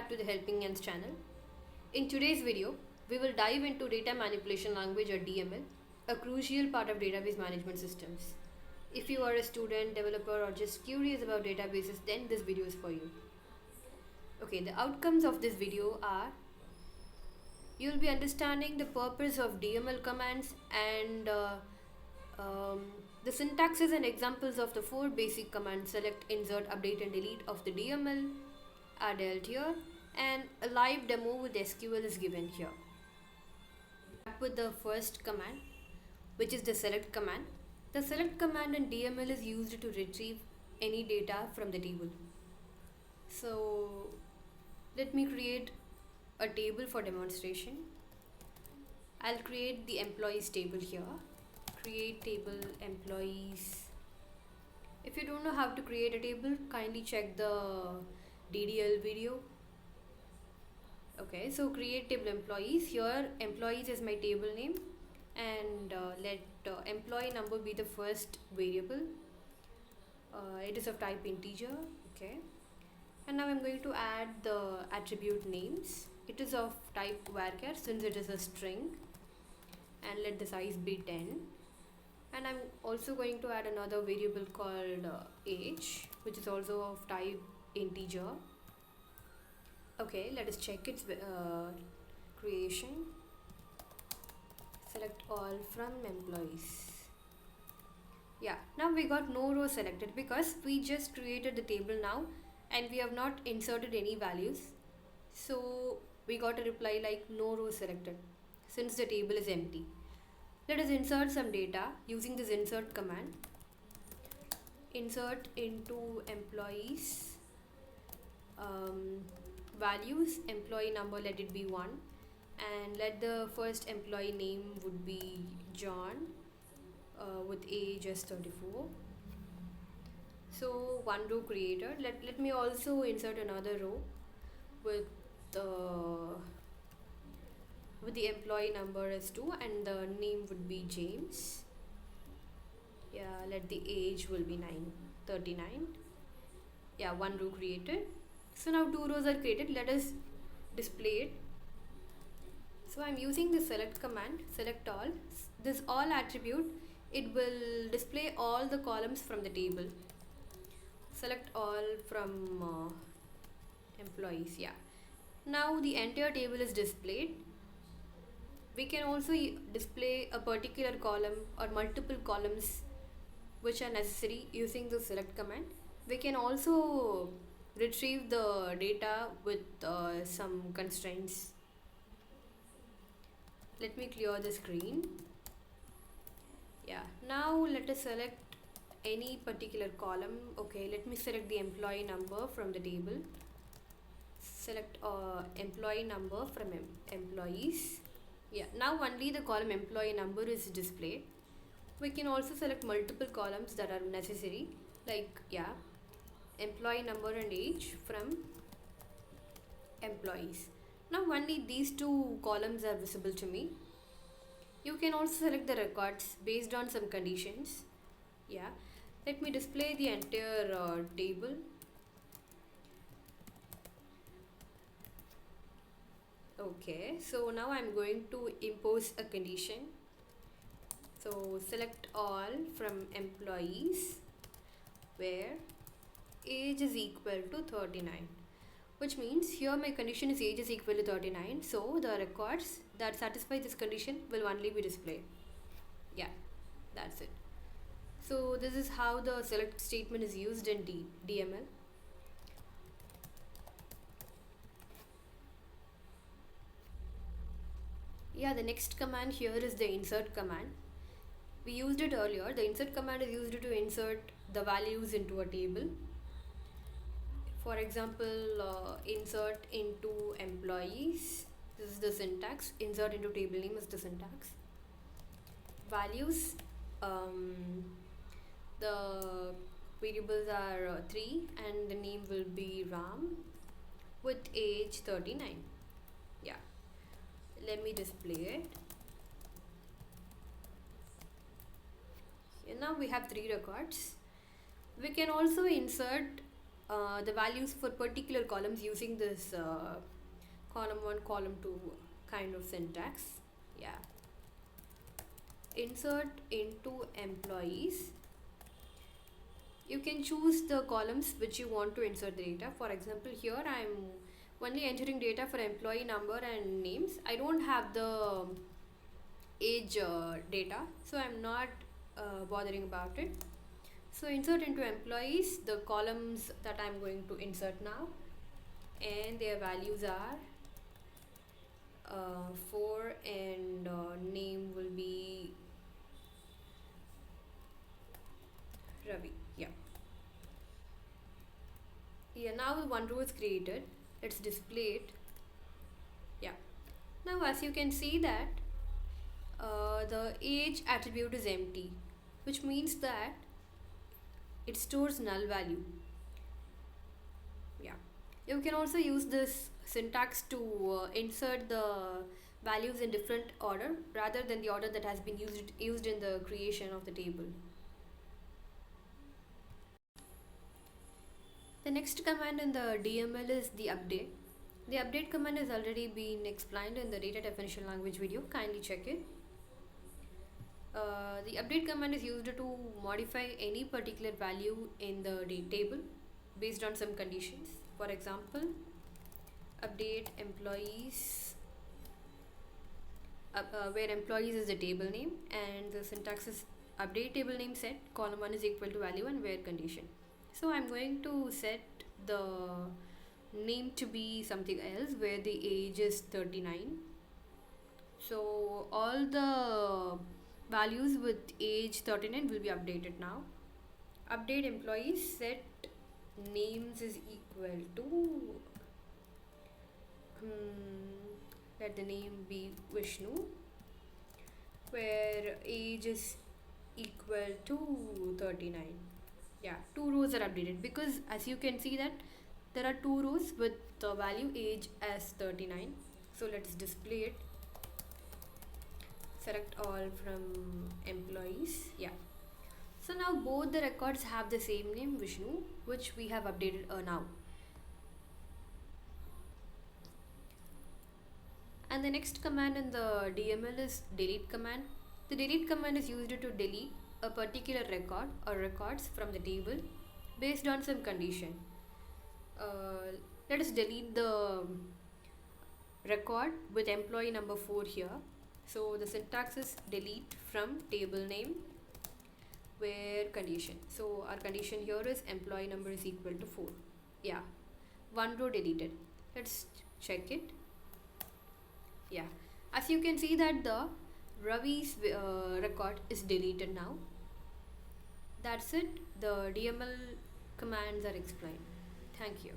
back to the Helping Hands channel. In today's video, we will dive into data manipulation language or DML, a crucial part of database management systems. If you are a student, developer or just curious about databases, then this video is for you. Okay, the outcomes of this video are you'll be understanding the purpose of DML commands and the syntaxes and examples of the four basic commands: select, insert, update and delete of the DML are dealt here, and a live demo with SQL is given here. Back with the first command, which is the select command. The select command in DML is used to retrieve any data from the table. So let me create a table for demonstration. I'll create the employees table here. Create table employees. If you don't know how to create a table, kindly check the DDL video. Okay, so create table employees. Here employees is my table name, and let employee number be the first variable. It is of type integer. Okay, and now I'm going to add the attribute names. It is of type varchar since it is a string, and let the size be 10. And I'm also going to add another variable called age, which is also of type integer. Okay, let us check its creation. Select all from employees. Yeah, now we got no row selected because we just created the table now and we have not inserted any values. So we got a reply like no row selected since the table is empty. Let us insert some data using this insert command. Insert into employees. Values, employee number, let it be 1, and let the first employee name would be John with age as 34. So one row created. Let me also insert another row with the employee number as 2 and the name would be James. Yeah, let the age will be 39. Yeah, one row created. So now two rows are created. Let us display it. So I'm using the select command, select all. This all attribute, it will display all the columns from the table. Select all from employees. Yeah. Now the entire table is displayed. We can also display a particular column or multiple columns which are necessary using the select command. We can also retrieve the data with some constraints. Let me clear the screen. Yeah, now let us select any particular column. Okay, let me select the employee number from the table. Select employee number from employees. Yeah, now only the column employee number is displayed. We can also select multiple columns that are necessary, like employee number and age from employees. Now only these two columns are visible to me. You can also select the records based on some conditions. Yeah, let me display the entire table. Okay, so now I'm going to impose a condition. So select all from employees where age is equal to 39, which means here my condition is age is equal to 39. So the records that satisfy this condition will only be displayed. Yeah, that's it. So this is how the select statement is used in DML. Yeah, the next command here is the insert command. We used it earlier. The insert command is used to insert the values into a table. For example, insert into employees. This is the syntax. Insert into table name is the syntax. Values. The variables are 3 and the name will be Ram with age 39. Yeah. Let me display it. Here now we have 3 records. We can also insert the values for particular columns using this column 1, column 2 kind of syntax. Yeah. Insert into employees. You can choose the columns which you want to insert the data. For example, here I am only entering data for employee number and names. I don't have the age data, so I'm not bothering about it. So insert into employees, the columns that I'm going to insert now, and their values are 4 and name will be Ravi. Yeah, now one row is created. Let's display it. Yeah, now as you can see that the age attribute is empty, which means that it stores null value. Yeah, you can also use this syntax to insert the values in different order rather than the order that has been used in the creation of the table. The next command in the DML is the update. The update command has already been explained in the data definition language video. Kindly check it. The update command is used to modify any particular value in the table based on some conditions. For example, update employees, where employees is the table name, and the syntax is update table name set column 1 is equal to value and where condition. So I'm going to set the name to be something else where the age is 39. So all the values with age 39 will be updated now. Update employees set names is equal to let the name be Vishnu, where age is equal to 39. Yeah, 2 rows are updated because as you can see that there are 2 rows with the value age as 39. So let's display it. Select all from employees. Yeah, so now both the records have the same name Vishnu, which we have updated now. And the next command in the DML is delete command. The delete command is used to delete a particular record or records from the table based on some condition. Let us delete the record with employee number 4 here. So the syntax is delete from table name where condition. So our condition here is employee number is equal to 4. Yeah, one row deleted. Let's check it. Yeah, as you can see that the Ravi's record is deleted now. That's it. The DML commands are explained. Thank you.